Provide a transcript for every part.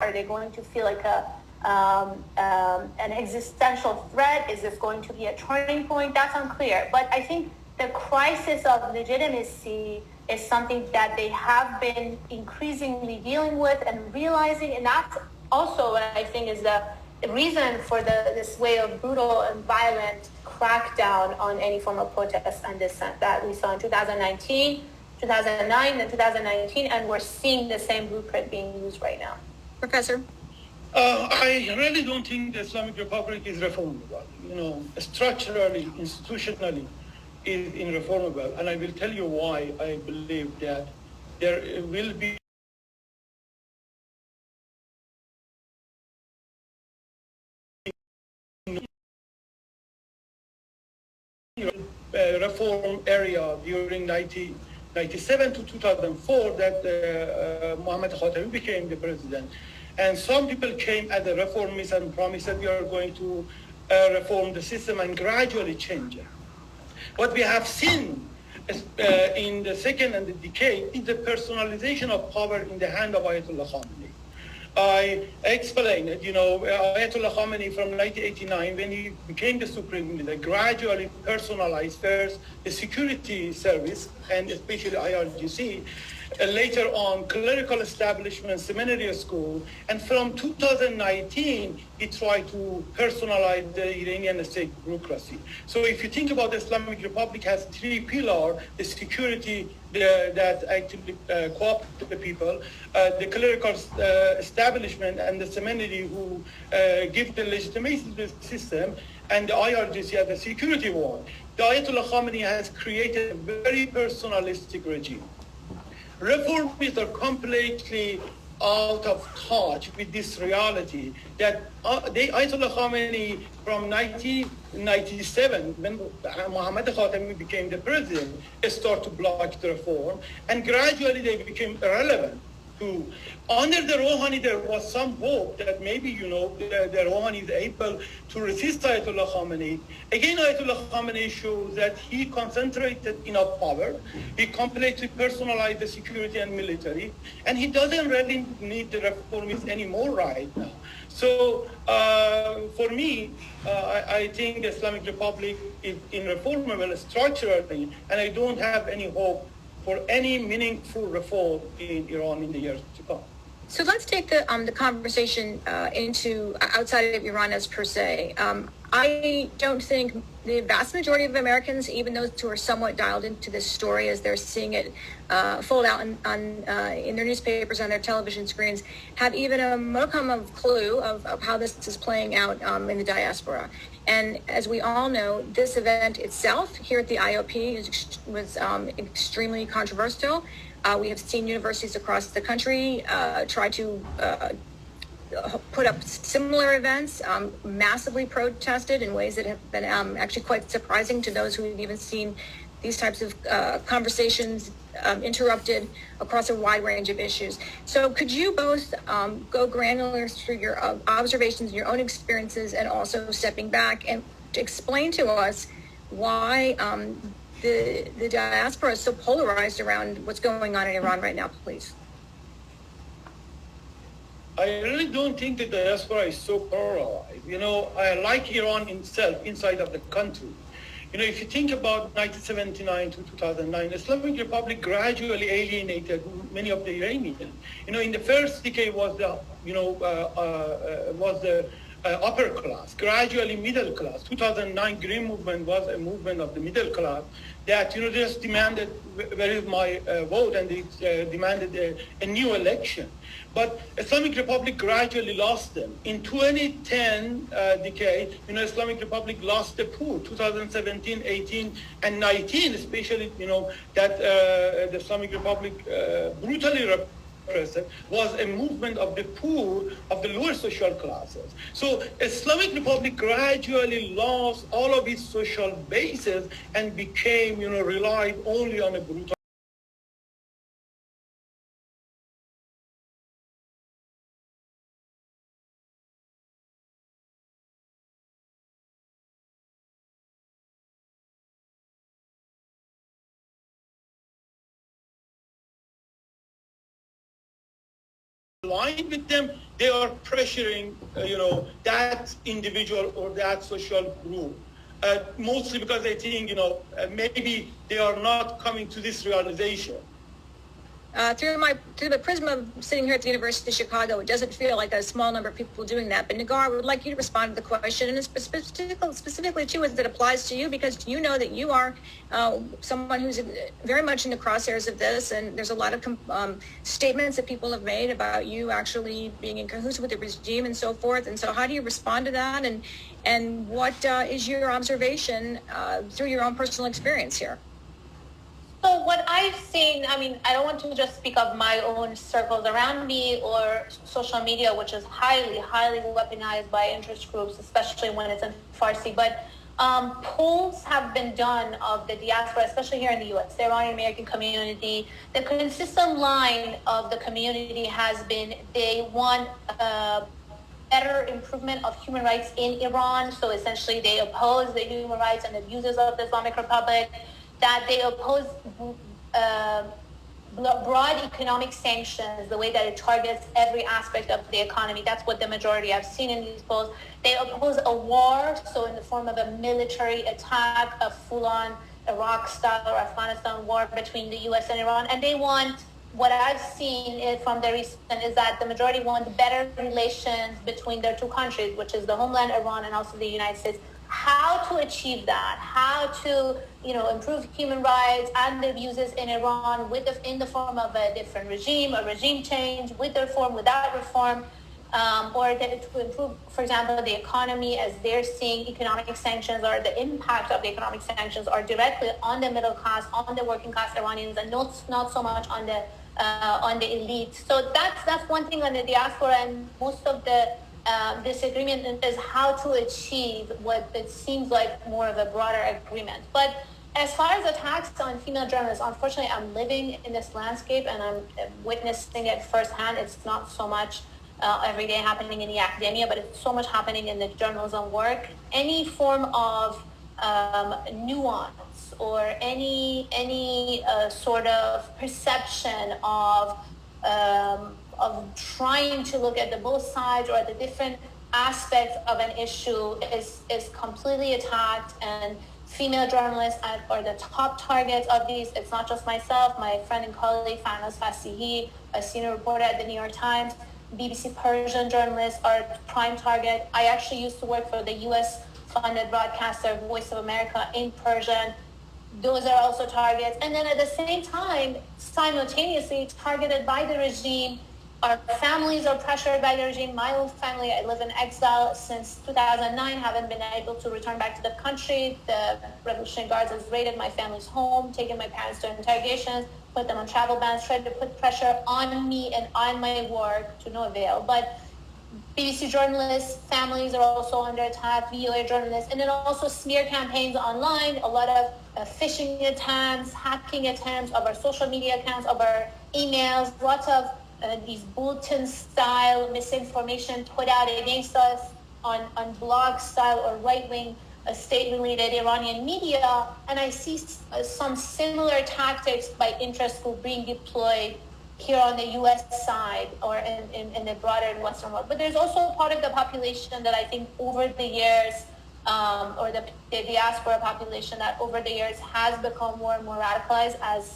Are they going to feel like an existential threat? Is this going to be a turning point? That's unclear. But I think the crisis of legitimacy is something that they have been increasingly dealing with and realizing, and that's also what I think is the reason for this way of brutal and violent crackdown on any form of protest and dissent that we saw in 2019, 2009, and 2019, and we're seeing the same blueprint being used right now. Professor? I really don't think the Islamic Republic is reformable. Structurally, institutionally, is irreformable, and I will tell you why I believe that there will be reform area during 1997 to 2004 that Mohammed Khatami became the president. And some people came as the reformists and promised that we are going to reform the system and gradually change it. What we have seen in the second and the decade is the personalization of power in the hand of Ayatollah Khamenei. I explained it, Ayatollah Khamenei from 1989, when he became the supreme leader, gradually personalized first the security service and especially IRGC, later on clerical establishment, seminary school, and from 2019, he tried to personalize the Iranian state bureaucracy. So if you think about the Islamic Republic has three pillars: the security that actually cooperate the people, the clerical establishment and the seminary who give the legitimacy to the system, and the IRGC as the security one. The Ayatollah Khamenei has created a very personalistic regime. Reformists are completely out of touch with this reality that Ayatollah Khamenei from 1997, when Mohammed Khatami became the president, started to block the reform, and gradually they became irrelevant. Under the Rouhani, there was some hope that maybe, the Rouhani is able to resist Ayatollah Khamenei. Again, Ayatollah Khamenei shows that he concentrated enough power. He completely personalized the security and military, and he doesn't really need the reformists anymore right now. So for me, I think the Islamic Republic is irreformable structurally, and I don't have any hope for any meaningful reform in Iran in the years to come. So let's take the conversation into outside of Iran as per se. I don't think the vast majority of Americans, even those who are somewhat dialed into this story as they're seeing it fold out in their newspapers and their television screens, have even a modicum of clue of how this is playing out in the diaspora. And as we all know, this event itself here at the IOP was extremely controversial. We have seen universities across the country try to put up similar events, massively protested in ways that have been actually quite surprising to those who have even seen these types of conversations interrupted across a wide range of issues. So could you both go granular through your observations, your own experiences, and also stepping back and to explain to us why the diaspora is so polarized around what's going on in Iran right now, please? I really don't think the diaspora is so polarized. I like Iran itself, inside of the country. If you think about 1979 to 2009, the Islamic Republic gradually alienated many of the Iranians. In the first decade was the upper class, gradually middle class. 2009 Green Movement was a movement of the middle class that just demanded where is my vote, and they demanded a new election. But Islamic Republic gradually lost them. In 2010 decade, Islamic Republic lost the poor. 2017, 18, and 19, especially, that the Islamic Republic brutally repressed was a movement of the poor, of the lower social classes. So Islamic Republic gradually lost all of its social bases and became, relied only on a brutal aligned with them, they are pressuring, that individual or that social group. Mostly because they think, maybe they are not coming to this realization. Through the prism of sitting here at the University of Chicago, it doesn't feel like a small number of people doing that. But Nagar, I would like you to respond to the question, and specifically too, as it applies to you, because you know that you are someone who's very much in the crosshairs of this, and there's a lot of statements that people have made about you actually being in cahoots with the regime and so forth. And so, how do you respond to that? And what is your observation through your own personal experience here? So what I've seen, I don't want to just speak of my own circles around me or social media, which is highly, highly weaponized by interest groups, especially when it's in Farsi. But polls have been done of the diaspora, especially here in the U.S., the Iranian American community. The consistent line of the community has been they want better improvement of human rights in Iran. So essentially they oppose the human rights and abuses of the Islamic Republic, that they oppose broad economic sanctions, the way that it targets every aspect of the economy. That's what the majority I've seen in these polls. They oppose a war, so in the form of a military attack, a full-on Iraq-style or Afghanistan war between the U.S. and Iran. And they want, what I've seen from the recent is that the majority want better relations between their two countries, which is the homeland Iran and also the United States. How to achieve that, how to, improve human rights and the abuses in Iran in the form of a different regime, a regime change, with reform, without reform, or to improve, for example, the economy, as they're seeing economic sanctions or the impact of the economic sanctions are directly on the middle class, on the working class Iranians, and not so much on the elite. So that's one thing on the diaspora, and most of the disagreement is how to achieve what it seems like more of a broader agreement. But as far as attacks on female journalists, unfortunately, I'm living in this landscape and I'm witnessing it firsthand. It's not so much every day happening in the academia, but it's so much happening in the journalism work. Any form of nuance or any sort of perception of trying to look at the both sides or at the different aspects of an issue is completely attacked, and female journalists are the top targets of these. It's not just myself, my friend and colleague Farnaz Fasihi, a senior reporter at the New York Times, BBC Persian journalists are prime target. I actually used to work for the US funded broadcaster Voice of America in Persian. Those are also targets. And then at the same time, simultaneously targeted by the regime. Our families are pressured by the regime. My own family, I live in exile since 2009, haven't been able to return back to the country. The Revolutionary Guards has raided my family's home, taken my parents to interrogations, put them on travel bans, tried to put pressure on me and on my work to no avail. But BBC journalists, families are also under attack, VOA journalists, and then also smear campaigns online, a lot of phishing attempts, hacking attempts of our social media accounts, of our emails, lots of these bulletin-style misinformation put out against us on blog-style or right-wing state-related Iranian media. And I see some similar tactics by interest group being deployed here on the U.S. side or in the broader Western world. But there's also a part of the population that I think over the years, or the diaspora population that over the years has become more and more radicalized, as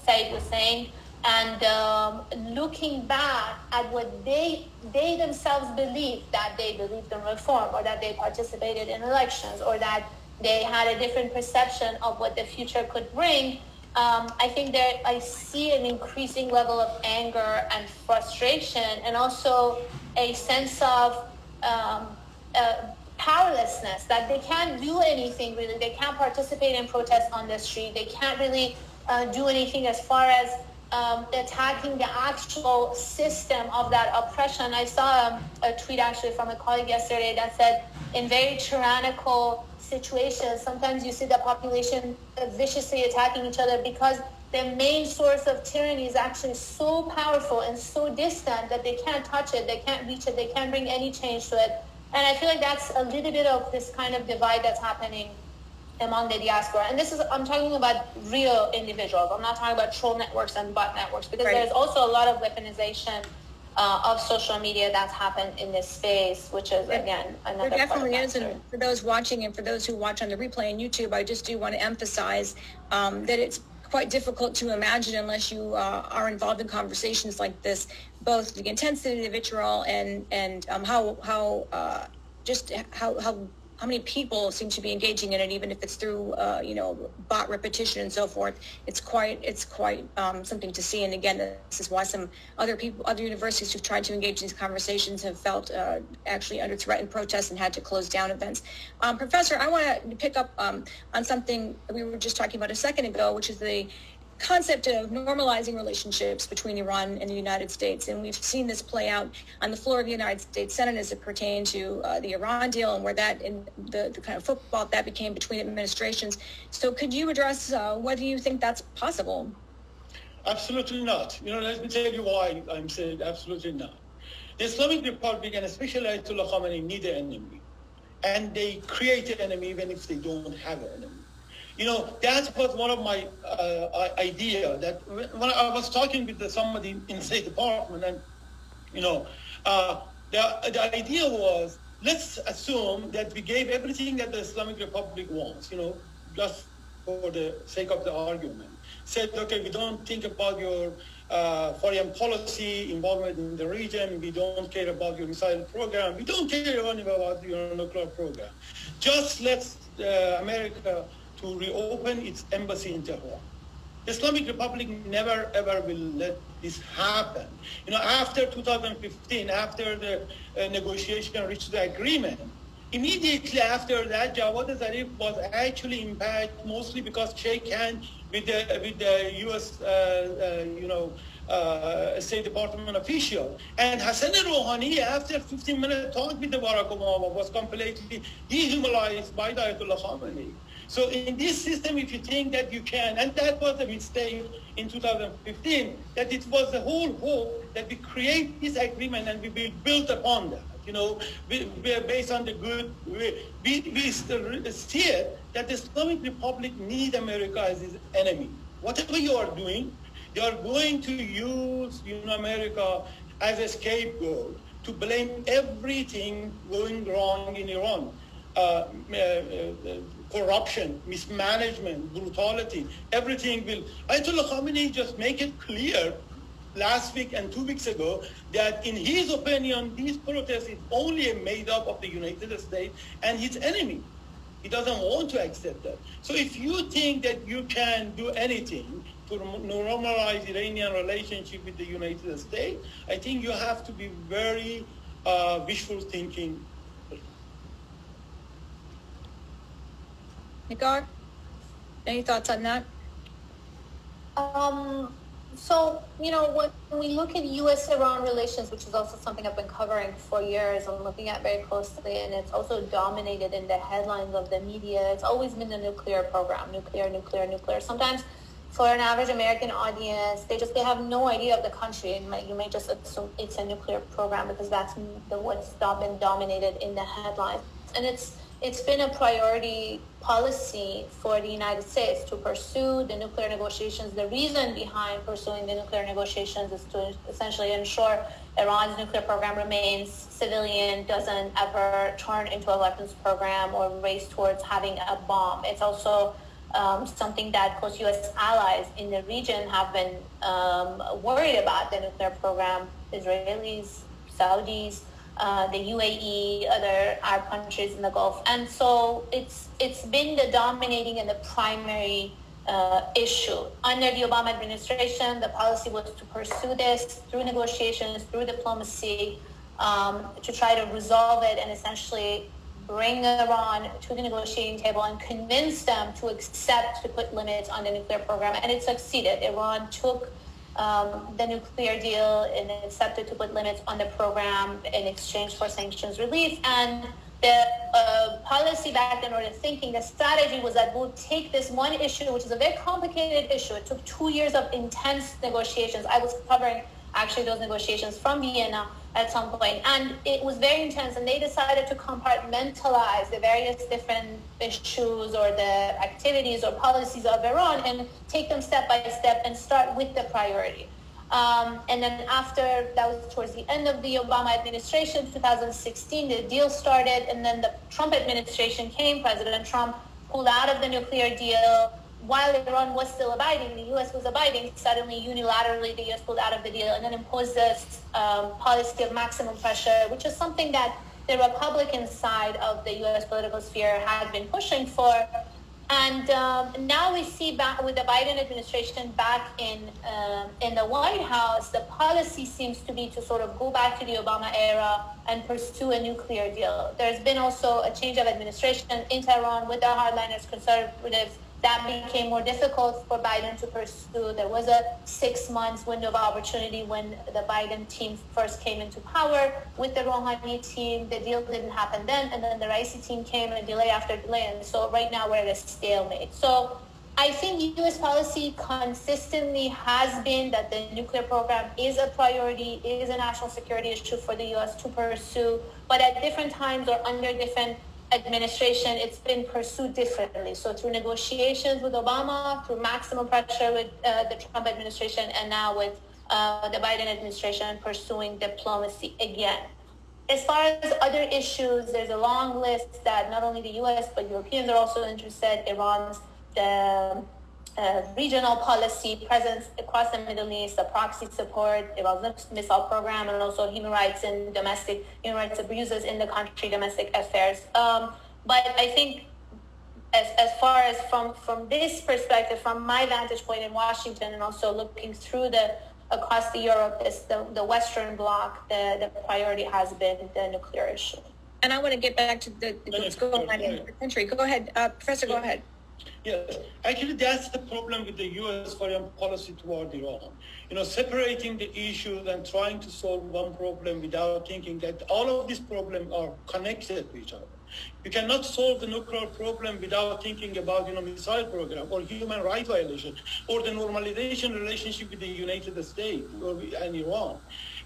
Sa'id was saying. And looking back at what they themselves believed, that they believed in reform, or that they participated in elections, or that they had a different perception of what the future could bring, I think that I see an increasing level of anger and frustration, and also a sense of powerlessness, that they can't do anything really. They can't participate in protests on the street. They can't really do anything as far as attacking the actual system of that oppression. I saw a tweet actually from a colleague yesterday that said, in very tyrannical situations, sometimes you see the population viciously attacking each other because the main source of tyranny is actually so powerful and so distant that they can't touch it, they can't reach it, they can't bring any change to it. And I feel like that's a little bit of this kind of divide that's happening among the diaspora. And this is, I'm talking about real individuals. I'm not talking about troll networks and bot networks, because right. There's also a lot of weaponization of social media that's happened in this space, which is, again, another There definitely part of is, and for those watching and for those who watch on the replay on YouTube, I just do want to emphasize that it's quite difficult to imagine unless you are involved in conversations like this, both the intensity of the vitriol and how many people seem to be engaging in it, even if it's through bot repetition and so forth. It's quite something to see. And again, this is why some other universities who've tried to engage in these conversations have felt actually under threat and protest and had to close down events. Professor, I want to pick up on something we were just talking about a second ago, which is the concept of normalizing relationships between Iran and the United States. And we've seen this play out on the floor of the United States Senate as it pertains to the Iran deal and where that, in the kind of football that became between administrations. So could you address whether you think that's possible? Absolutely not. Let me tell you why I'm saying absolutely not. The Islamic Republic, and especially Ayatollah Khamenei, need an enemy. And they create an enemy even if they don't have an enemy. That was one of my idea that when I was talking with somebody in the State Department, and the idea was, let's assume that we gave everything that the Islamic Republic wants, just for the sake of the argument. Said, okay, we don't think about your foreign policy involvement in the region. We don't care about your missile program. We don't care even about your nuclear program. Just let's America to reopen its embassy in Tehran. The Islamic Republic never ever will let this happen. After 2015, after the negotiation reached the agreement, immediately after that, Jawad Zarif was actually impacted mostly because shake hands with the U.S. State Department official. And Hassan Rouhani, after 15-minute talk with the Barack Obama, was completely dehumanized by the Ayatollah Khamenei. So in this system, if you think that you can, and that was a mistake in 2015, that it was the whole hope that we create this agreement and we will build upon that. Based on the good, we see it that the Islamic Republic need America as its enemy. Whatever you are doing, they are going to use America as a scapegoat to blame everything going wrong in Iran. Corruption, mismanagement, brutality, everything will. Ayatollah Khamenei just make it clear last week and 2 weeks ago that in his opinion, these protests is only made up of the United States and his enemy. He doesn't want to accept that. So if you think that you can do anything to normalize Iranian relationship with the United States, I think you have to be very wishful thinking. Nigard, any thoughts on that? So, when we look at U.S.-Iran relations, which is also something I've been covering for years and looking at very closely, and it's also dominated in the headlines of the media, it's always been the nuclear program, nuclear. Sometimes for an average American audience, they have no idea of the country, and you may just assume it's a nuclear program because that's what's been dominated in the headlines. And it's been a priority policy for the United States to pursue the nuclear negotiations. The reason behind pursuing the nuclear negotiations is to essentially ensure Iran's nuclear program remains civilian, doesn't ever turn into a weapons program or race towards having a bomb. It's also something that close U.S. allies in the region have been worried about the nuclear program. Israelis, Saudis, the UAE, other Arab countries in the Gulf. And so it's been the dominating and the primary issue. Under the Obama administration, the policy was to pursue this through negotiations, through diplomacy, to try to resolve it and essentially bring Iran to the negotiating table and convince them to accept to put limits on the nuclear program. And it succeeded. Iran took the nuclear deal and accepted to put limits on the program in exchange for sanctions relief. And the policy back then, or the thinking, the strategy was that we'll take this one issue, which is a very complicated issue. It took 2 years of intense negotiations. I was covering actually those negotiations from Vienna at some point, and it was very intense, and they decided to compartmentalize the various different issues or the activities or policies of Iran and take them step by step and start with the priority. And then after, that was towards the end of the Obama administration, 2016, the deal started, and then the Trump administration came. President Trump pulled out of the nuclear deal. While Iran was still abiding, the U.S. was abiding, suddenly unilaterally the U.S. pulled out of the deal and then imposed this policy of maximum pressure, which is something that the Republican side of the U.S. political sphere had been pushing for. And now we see back with the Biden administration back in the White House, the policy seems to be to sort of go back to the Obama era and pursue a nuclear deal. There's been also a change of administration in Tehran with the hardliners, conservatives. That became more difficult for Biden to pursue. There was a 6 months window of opportunity when the Biden team first came into power with the Rouhani team. The deal didn't happen then, and then the Raisi team came and delay after delay. And so right now we're at a stalemate. So I think U.S. policy consistently has been that the nuclear program is a priority, is a national security issue for the U.S. to pursue, but at different times or under different administration, it's been pursued differently. So through negotiations with Obama, through maximum pressure with the Trump administration, and now with the Biden administration pursuing diplomacy again. As far as other issues, there's a long list that not only the U.S. but Europeans are also interested. Iran's regional policy, presence across the Middle East, the proxy support, Iran's missile program, and also human rights and domestic human rights abuses in the country, domestic affairs. But I think as far as from this perspective, from my vantage point in Washington, and also looking through across the Europe, the Western Bloc, the priority has been the nuclear issue. And I want to get back to what's going on in the country. Go ahead, Professor, go ahead. Yes, actually that's the problem with the U.S. foreign policy toward Iran. Separating the issues and trying to solve one problem without thinking that all of these problems are connected to each other. You cannot solve the nuclear problem without thinking about, missile program or human rights violation or the normalization relationship with the United States and Iran.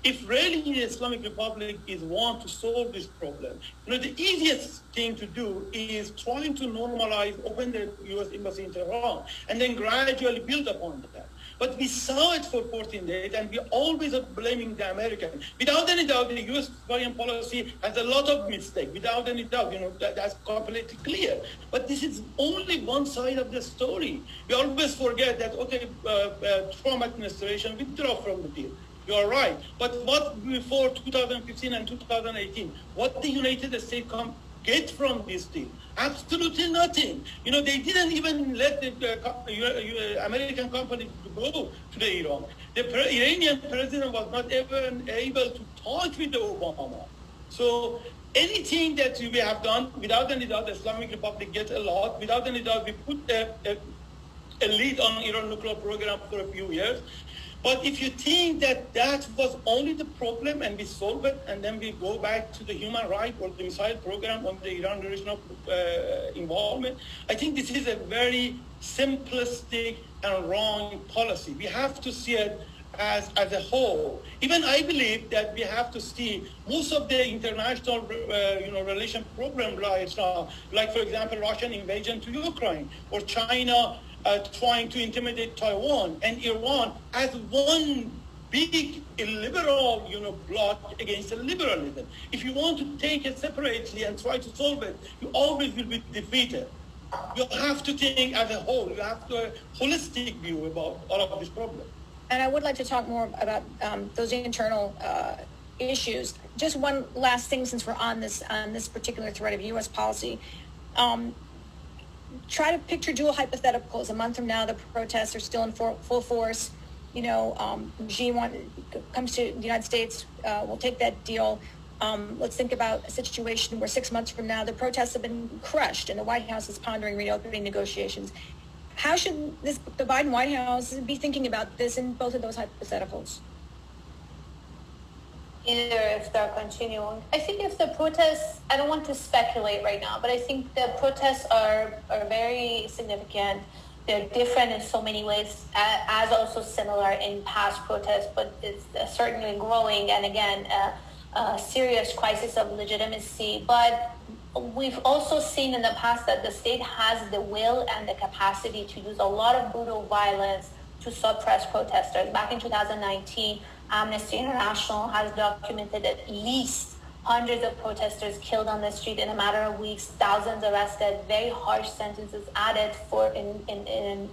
If really the Islamic Republic is want to solve this problem, the easiest thing to do is trying to normalize, open the U.S. embassy in Tehran, and then gradually build upon that. But we saw it for 14 days, and we always are blaming the Americans. Without any doubt, the U.S. foreign policy has a lot of mistakes. Without any doubt, that's completely clear. But this is only one side of the story. We always forget that, Trump administration withdraw from the deal. You are right. But what before 2015 and 2018, what the United States get from this deal? Absolutely nothing. They didn't even let the American company go to the Iran. The Iranian president was not even able to talk with the Obama. So anything that we have done, without any doubt, the Islamic Republic gets a lot. Without any doubt, we put a lead on Iran nuclear program for a few years. But if you think that was only the problem and we solve it and then we go back to the human rights or the missile program on the Iran regional involvement, I think this is a very simplistic and wrong policy. We have to see it as a whole. Even I believe that we have to see most of the international relation program right now, like for example, Russian invasion to Ukraine or China trying to intimidate Taiwan and Iran as one big illiberal, bloc against liberalism. If you want to take it separately and try to solve it, you always will be defeated. You have to think as a whole. You have to have a holistic view about all of these problems. And I would like to talk more about those internal issues. Just one last thing, since we're on this particular thread of U.S. policy. Try to picture dual hypotheticals. A month from now, the protests are still in full force. Regime comes to the United States, we'll take that deal. Let's think about a situation where 6 months from now, the protests have been crushed and the White House is pondering reopening negotiations. How should the Biden White House be thinking about this in both of those hypotheticals? Either if they're continuing. I think if the protests, I don't want to speculate right now, but I think the protests are very significant. They're different in so many ways, as also similar in past protests, but it's certainly growing, and again, a serious crisis of legitimacy. But we've also seen in the past that the state has the will and the capacity to use a lot of brutal violence to suppress protesters. Back in 2019, Amnesty International has documented at least hundreds of protesters killed on the street in a matter of weeks, thousands arrested, very harsh sentences added for in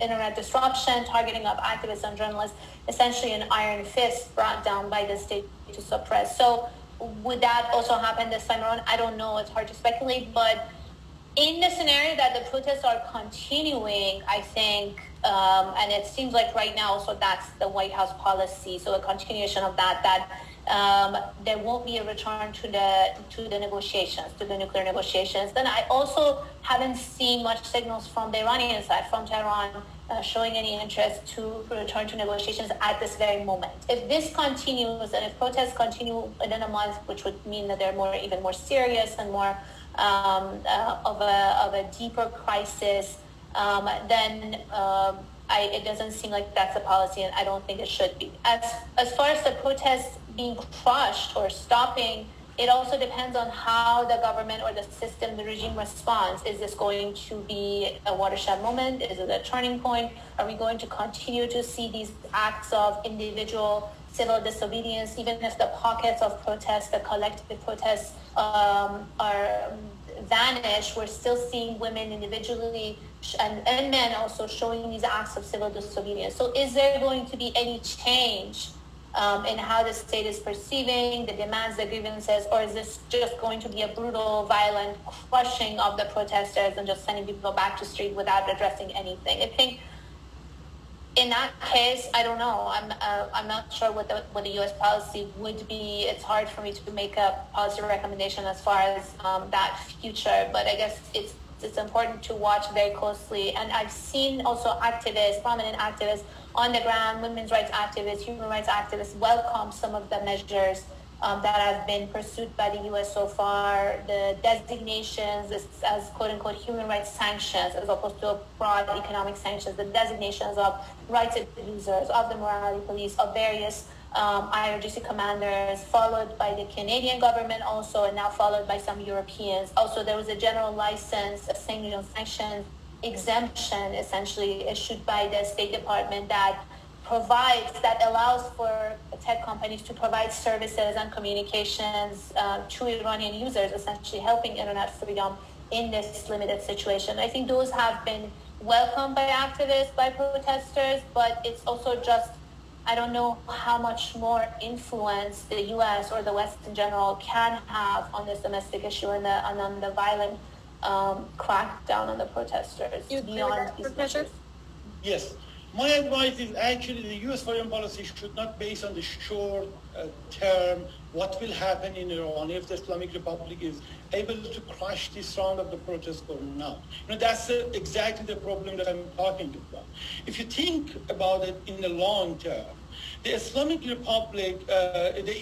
internet disruption, targeting of activists and journalists, essentially an iron fist brought down by the state to suppress. So would that also happen this time around? I don't know. It's hard to speculate. But in the scenario that the protests are continuing, I think, and it seems like right now, so that's the White House policy, so a continuation of that there won't be a return to the negotiations, to the nuclear negotiations. Then I also haven't seen much signals from the Iranian side, from Tehran, showing any interest to return to negotiations at this very moment. If this continues, and if protests continue within a month, which would mean that they're even more serious and more of a deeper crisis, then it doesn't seem like that's a policy, and I don't think it should be. As far as the protests being crushed or stopping, it also depends on how the government or the system, the regime responds. Is this going to be a watershed moment? Is it a turning point? Are we going to continue to see these acts of individual civil disobedience, even if the pockets of protest, the collective protests are vanish? We're still seeing women individually and men also showing these acts of civil disobedience. So is there going to be any change in how the state is perceiving the demands, the grievances, or is this just going to be a brutal, violent crushing of the protesters and just sending people back to street without addressing anything? I think in that case, I don't know. I'm not sure what the U.S. policy would be. It's hard for me to make a policy recommendation as far as that future, but I guess it's important to watch very closely. And I've seen also activists, prominent activists on the ground, women's rights activists, human rights activists, welcome some of the measures that have been pursued by the U.S. so far, the designations as quote-unquote human rights sanctions as opposed to broad economic sanctions, the designations of rights abusers, of the morality police, of various IRGC commanders, followed by the Canadian government also, and now followed by some Europeans. Also, there was a general license, a sanction exemption essentially issued by the State Department that allows for tech companies to provide services and communications to Iranian users, essentially helping internet freedom in this limited situation. I think those have been welcomed by activists, by protesters, but it's also just, I don't know how much more influence the U.S. or the West in general can have on this domestic issue and on the violent crackdown on the protesters beyond these measures. Yes. My advice is actually the U.S. foreign policy should not base on the short term what will happen in Iran if the Islamic Republic is able to crush this round of the protests or not. That's exactly the problem that I'm talking about. If you think about it in the long term, the Islamic Republic, the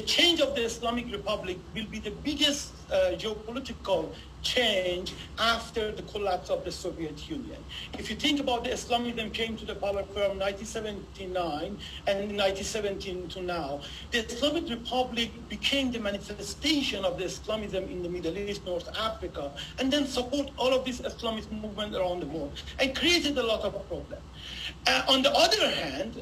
change of the Islamic Republic will be the biggest geopolitical change after the collapse of the Soviet Union. If you think about the Islamism came to the power from 1979 and 1917 to now, the Islamic Republic became the manifestation of the Islamism in the Middle East, North Africa, and then support all of this Islamist movement around the world and created a lot of problems. On the other hand,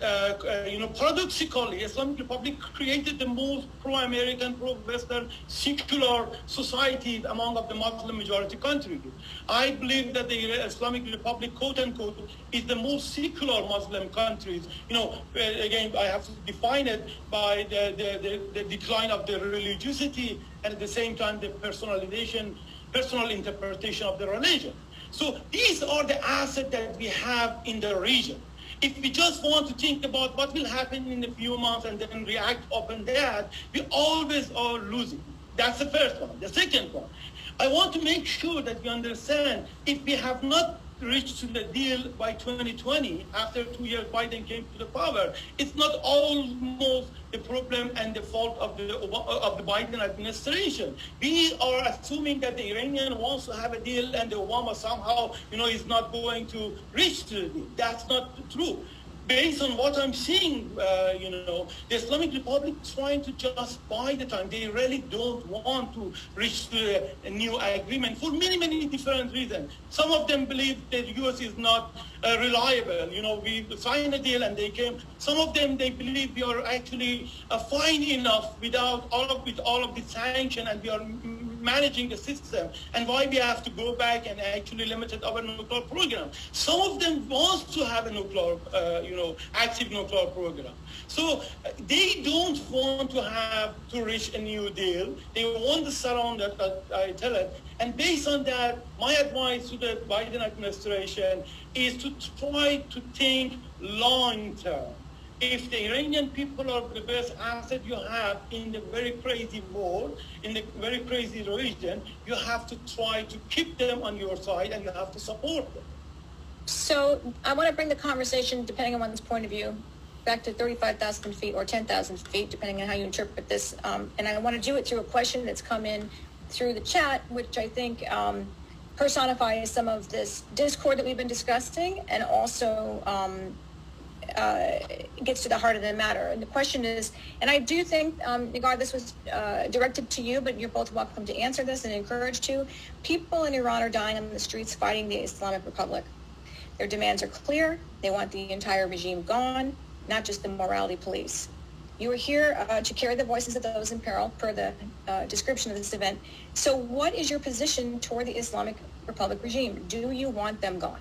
paradoxically, Islamic Republic created the most pro-American, pro-Western, secular societies among of the Muslim majority countries. I believe that the Islamic Republic, quote unquote, is the most secular Muslim countries. Again, I have to define it by the decline of the religiosity and at the same time the personal interpretation of the religion. So these are the assets that we have in the region. If we just want to think about what will happen in a few months and then react upon that, we always are losing. That's the first one. The second one, I want to make sure that you understand if we have not reached to the deal by 2020, after 2 years Biden came to the power, it's not almost the problem and the fault of the Biden administration. We are assuming that the Iranian wants to have a deal and the Obama somehow, is not going to reach to the deal. That's not true. based on what I'm seeing, the Islamic Republic is trying to just buy the time. They really don't want to reach to a new agreement for many, many different reasons. Some of them believe that the U.S. is not reliable. We signed a deal and they came. Some of them, they believe we are actually fine enough with all of the sanction, and we are managing the system, and why we have to go back and actually limit our nuclear program. Some of them want to have a nuclear, active nuclear program. So they don't want to have to reach a new deal. They want to surround that, I tell it. And based on that, my advice to the Biden administration is to try to think long term. If the Iranian people are the best asset you have in the very crazy war, in the very crazy region, you have to try to keep them on your side and you have to support them. So I want to bring the conversation, depending on one's point of view, back to 35,000 feet or 10,000 feet, depending on how you interpret this. And I want to do it through a question that's come in through the chat, which I think personifies some of this discord that we've been discussing, and also gets to the heart of the matter. And the question is, and I do think, Nagard, this was directed to you, but you're both welcome to answer this and encouraged to. People in Iran are dying on the streets fighting the Islamic Republic. Their demands are clear. They want the entire regime gone, not just the morality police. You are here to carry the voices of those in peril per the description of this event. So what is your position toward the Islamic Republic regime? Do you want them gone?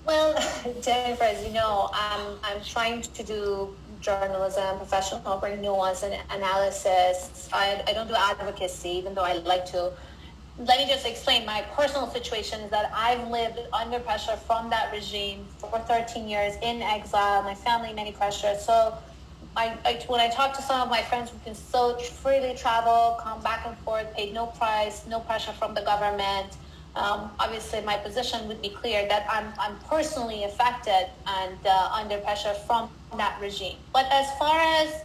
Well, Jennifer, as you know, I'm trying to do journalism, professional, bring nuance and analysis. I don't do advocacy, even though I like to. Let me just explain. My personal situation is that I've lived under pressure from that regime for 13 years in exile, my family, many pressures. So when I talk to some of my friends who can still freely travel, come back and forth, paid no price, no pressure from the government, obviously my position would be clear that I'm personally affected and under pressure from that regime. But as far as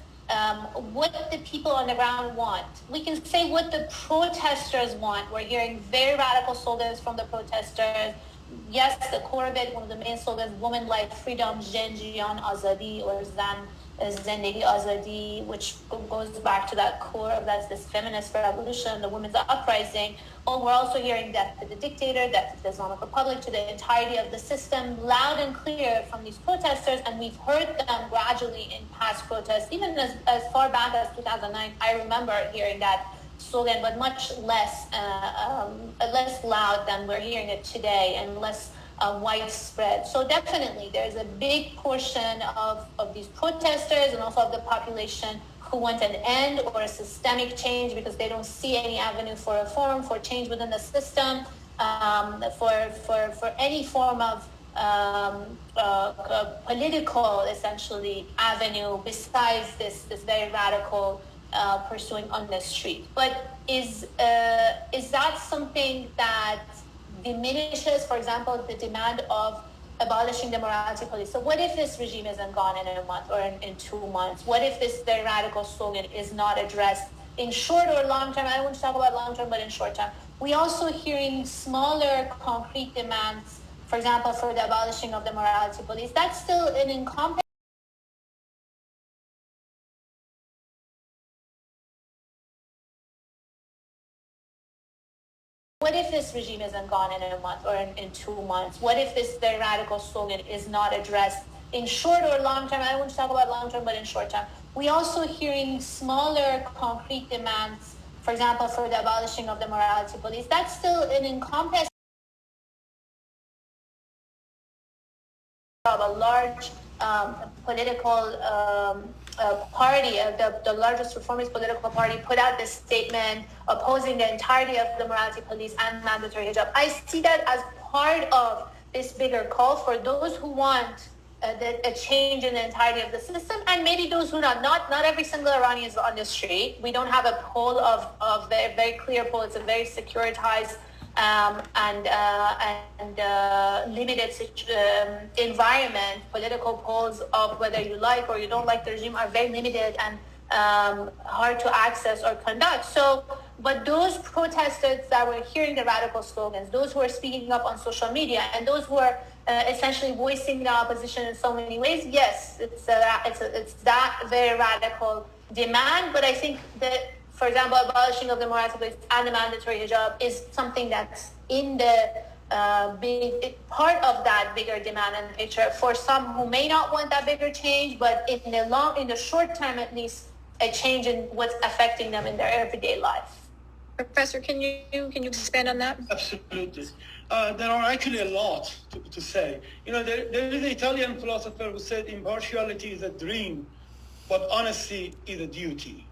what the people on the ground want, we can say what the protesters want. We're hearing very radical slogans from the protesters. Yes, the core of it, one of the main slogans, woman life, freedom, Jen Jian Azadi, or Zan Zendegi Azadi, which goes back to that core of that's this feminist revolution, the women's uprising. Well, we're also hearing death to the dictator, death to the Islamic Republic, to the entirety of the system, loud and clear from these protesters, and we've heard them gradually in past protests, even as far back as 2009. I remember hearing that slogan, but much less loud than we're hearing it today, and less widespread. So definitely there's a big portion of these protesters and also of the population who want an end or a systemic change because they don't see any avenue for reform, for change within the system, for any form of political, essentially, avenue besides this very radical pursuing on the street. But is that something that diminishes, for example, the demand of abolishing the morality police? So what if this regime isn't gone in a month or in 2 months? What if this very radical slogan is not addressed in short or long term? I don't want to talk about long term, but in short term. We also hearing smaller concrete demands, for example, for the abolishing of the morality police. That's still an incompetent What if this regime isn't gone in a month or in 2 months? What if this very radical slogan is not addressed in short or long term? I don't want to talk about long term, but in short term. We also hearing smaller concrete demands, for example, for the abolishing of the morality police. That's still an encompass of a large political party, the largest reformist political party, put out this statement opposing the entirety of the morality police and mandatory hijab. I see that as part of this bigger call for those who want a change in the entirety of the system, and maybe those who not every single Iranian is on the street. We don't have a poll of very, very clear poll. It's a very securitized and limited environment. Political polls of whether you like or you don't like the regime are very limited and hard to access or conduct. So, but those protesters that were hearing the radical slogans, those who are speaking up on social media, and those who are essentially voicing the opposition in so many ways. Yes, it's that very radical demand, but I think that, for example, abolishing of the moral police and the mandatory hijab is something that's in the big part of that bigger demand and picture for some who may not want that bigger change, but in the short term at least, a change in what's affecting them in their everyday life. Professor, can you expand on that? Absolutely. There are actually a lot to say. There is an Italian philosopher who said impartiality is a dream, but honesty is a duty.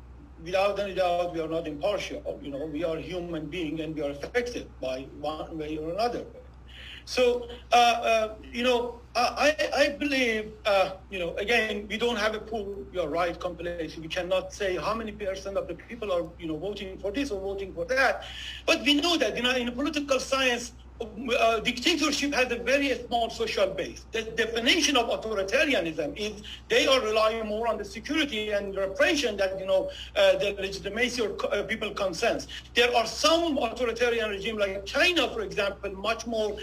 Without any doubt, we are not impartial. We are human beings and we are affected by one way or another. So, I believe, again, we don't have a pool, you're right, compilation. We cannot say how many percent of the people are, voting for this or voting for that. But we know that, in political science, dictatorship has a very small social base. The definition of authoritarianism is they are relying more on the security and repression than the legitimacy or people consent. There are some authoritarian regimes like China, for example, much more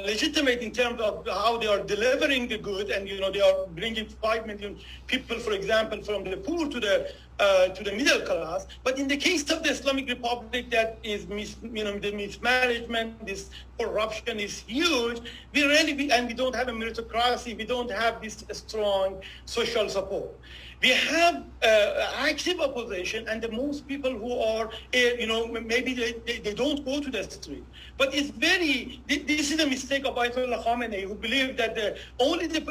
legitimate in terms of how they are delivering the good, and they are bringing 5 million people, for example, from the poor to the middle class. But in the case of the Islamic Republic, that is the mismanagement, this corruption is huge. We don't have a meritocracy. We don't have this strong social support. We have active opposition, and the most people who are, maybe they don't go to the street. But this is a mistake of Ayatollah Khamenei, who believed that only the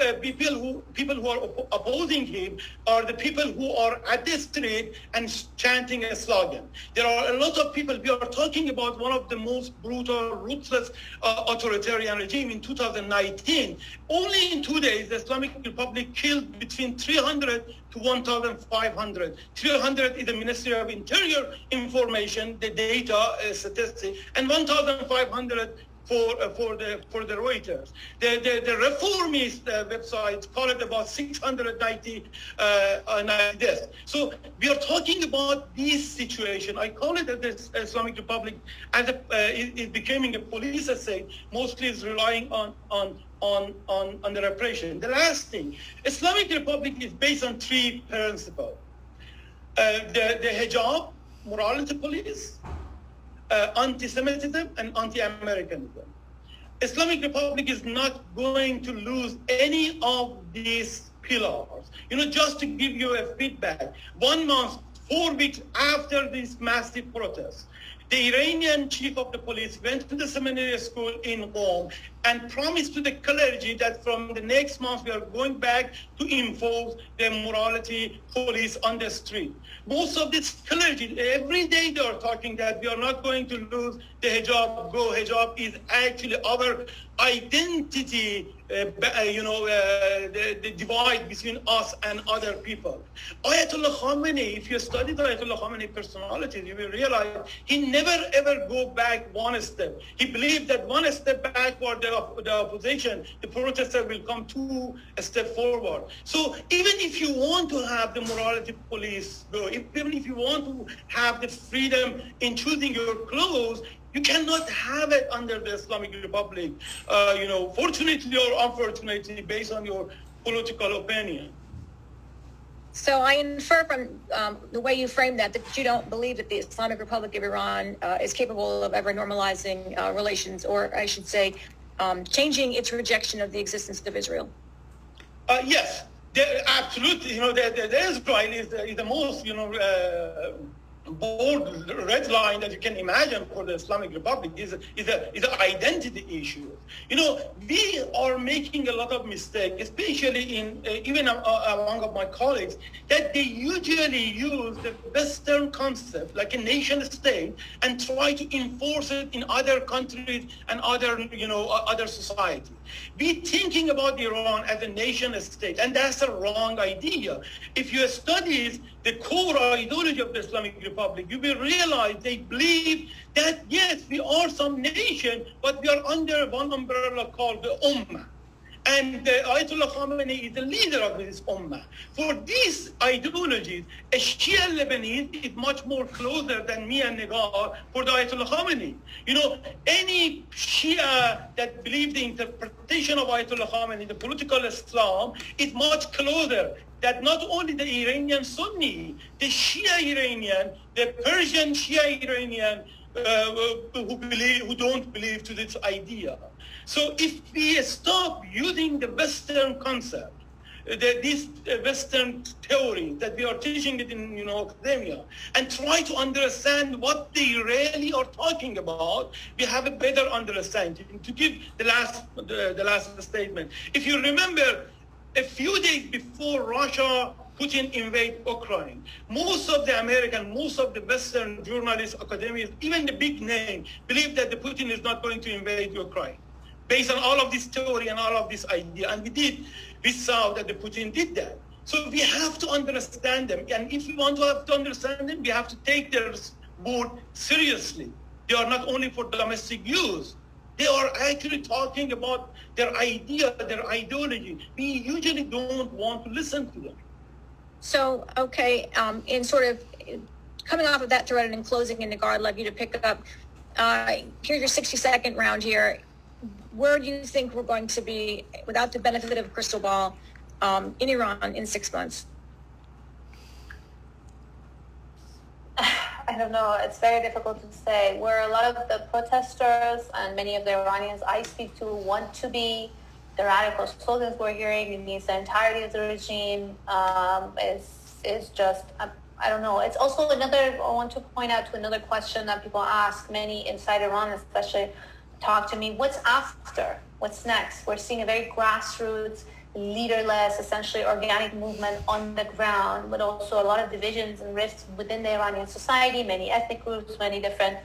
people who are opposing him are the people who are at the street and chanting a slogan. There are a lot of people. We are talking about one of the most brutal, ruthless authoritarian regime in 2019. Only in 2 days, the Islamic Republic killed between 300 to 1,500. 300 is the Ministry of Interior information, the data statistics, and 1,500 for the Reuters. The reformist websites call it about 690 deaths. So we are talking about this situation. I call it that the Islamic Republic as is becoming a police state, mostly is relying on the repression. The last thing, Islamic Republic is based on 3 principles. The hijab, morality police, anti-Semitism, and anti-Americanism. Islamic Republic is not going to lose any of these pillars. Just to give you a feedback, 1 month, 4 weeks after this massive protest, the Iranian chief of the police went to the seminary school in Qom and promised to the clergy that from the next month we are going back to enforce the morality police on the street. Most of this clergy, every day they are talking that we are not going to lose the hijab. Hijab is actually our identity, the divide between us and other people. Ayatollah Khamenei, if you study the Ayatollah Khamenei personality, you will realize he never ever go back 1 step. He believed that 1 step backward, the opposition, the protester will come 2 steps forward. So even if you want to have the morality police go, even if you want to have the freedom in choosing your clothes, you cannot have it under the Islamic Republic, fortunately or unfortunately, based on your political opinion. So I infer from the way you frame that you don't believe that the Islamic Republic of Iran is capable of ever normalizing relations, or I should say, changing its rejection of the existence of Israel. Yes, absolutely. Israel is the most, bold red line that you can imagine for the Islamic Republic is an identity issue. We are making a lot of mistakes, especially in even among of my colleagues, that they usually use the Western concept like a nation state and try to enforce it in other countries and other society. We thinking about Iran as a nation state, and that's a wrong idea. If you study the core ideology of the Islamic Republic, you will realize they believe that, yes, we are some nation, but we are under one umbrella called the Ummah. And Ayatollah Khamenei is the leader of this ummah. For these ideologies, a Shia Lebanese is much more closer than me and Negar for the Ayatollah Khamenei. You know, any Shia that believes the interpretation of Ayatollah Khamenei, the political Islam, is much closer that not only the Iranian Sunni, the Shia Iranian, the Persian Shia Iranian, who don't believe to this idea. So if we stop using the Western concept, these Western theories that we are teaching it in academia, and try to understand what they really are talking about, we have a better understanding. To give the last statement, if you remember, a few days before Russia, Putin invade Ukraine, most of the American, most of the Western journalists, academics, even the big name, believe that the Putin is not going to invade Ukraine, based on all of this theory and all of this idea. And we saw that the Putin did that. So we have to understand them. And if we want to understand them, we have to take their word seriously. They are not only for domestic use. They are actually talking about their idea, their ideology. We usually don't want to listen to them. So, okay, in sort of coming off of that thread and in closing, in Nagard, I'd love you to pick up, here's your 60-second round here. Where do you think we're going to be, without the benefit of a crystal ball, in Iran in 6 months? I don't know. It's very difficult to say. Where a lot of the protesters and many of the Iranians I speak to want to be, the radical slogans we're hearing against the entirety of the regime is just, I don't know. It's also I want to point out to another question that people ask, many inside Iran especially, talk to me, what's after? What's next? We're seeing a very grassroots, leaderless, essentially organic movement on the ground, but also a lot of divisions and rifts within the Iranian society, many ethnic groups, many different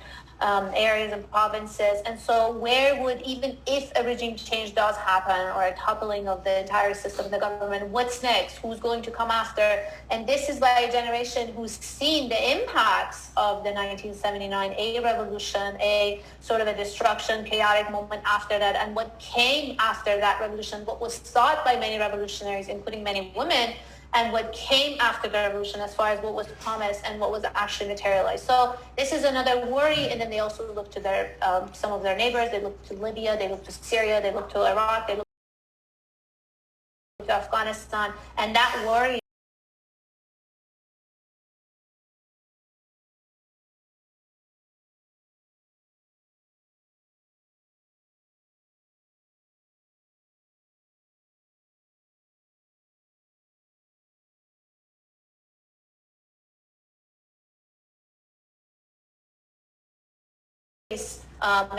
areas and provinces. And so where would, even if a regime change does happen or a toppling of the entire system of the government, what's next? Who's going to come after? And this is by a generation who's seen the impacts of the 1979 A revolution, a sort of a destruction, chaotic moment after that, and what came after that revolution, what was thought by many revolutionaries, including many women, and what came after the revolution as far as what was promised and what was actually materialized. So this is another worry. And then they also look to their some of their neighbors. They look to Libya, they look to Syria, they look to Iraq, they look to Afghanistan, and that worry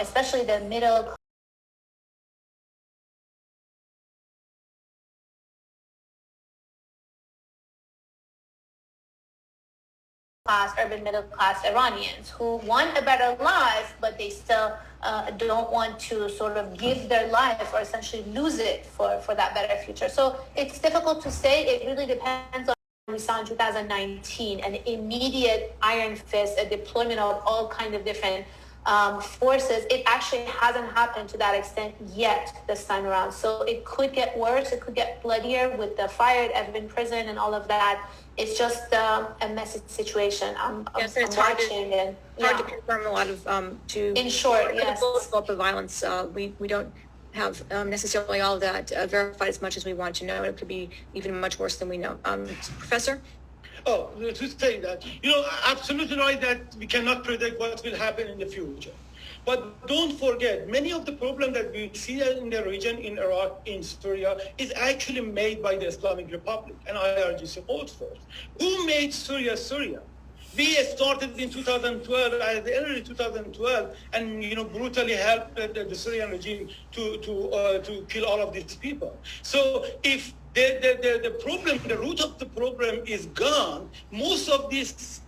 especially the middle class, urban middle class Iranians who want a better life, but they still don't want to sort of give their life or essentially lose it for that better future. So it's difficult to say. It really depends on what we saw in 2019, an immediate iron fist, a deployment of all kinds of different forces. It actually hasn't happened to that extent yet this time around. So it could get worse. It could get bloodier with the fire at Evin prison and all of that. It's just a messy situation. Yes, it's hard to confirm a lot of, in short, yes. The full scope of violence. We don't have necessarily all of that verified as much as we want to know. It could be even much worse than we know. Professor? Oh, to say that, absolutely right that we cannot predict what will happen in the future. But don't forget, many of the problems that we see in the region, in Iraq, in Syria, is actually made by the Islamic Republic and IRGC support force. Who made Syria Syria? We started in 2012, early 2012, and brutally helped the Syrian regime to kill all of these people. So if the problem, the root of the problem is gone, most of this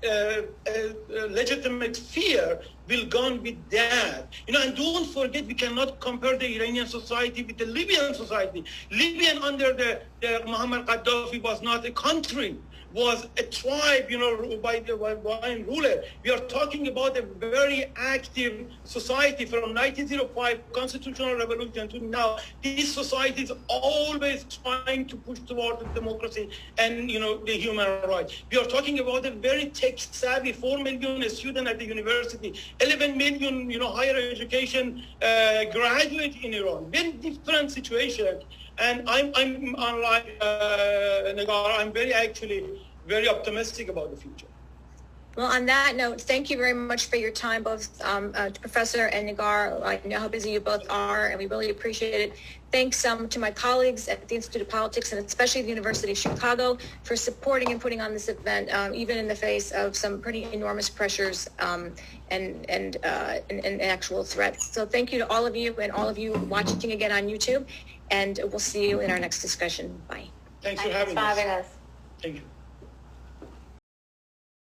legitimate fear will gone with that. And don't forget, we cannot compare the Iranian society with the Libyan society. Libyan under the Muammar Gaddafi was not a country. was a tribe, by one ruler. We are talking about a very active society from 1905 constitutional revolution to now. This society is always trying to push toward democracy and the human rights. We are talking about a very tech-savvy 4 million students at the university, 11 million higher education graduates in Iran. Very different situation. And I'm unlike Nagar, I'm very optimistic about the future. Well, on that note, thank you very much for your time, both Professor and Nagar. I know how busy you both are, and we really appreciate it. Thanks to my colleagues at the Institute of Politics, and especially the University of Chicago, for supporting and putting on this event, even in the face of some pretty enormous pressures and actual threats. So thank you to all of you and all of you watching again on YouTube, and we'll see you in our next discussion. Bye. Thanks for having us. us. Thank you.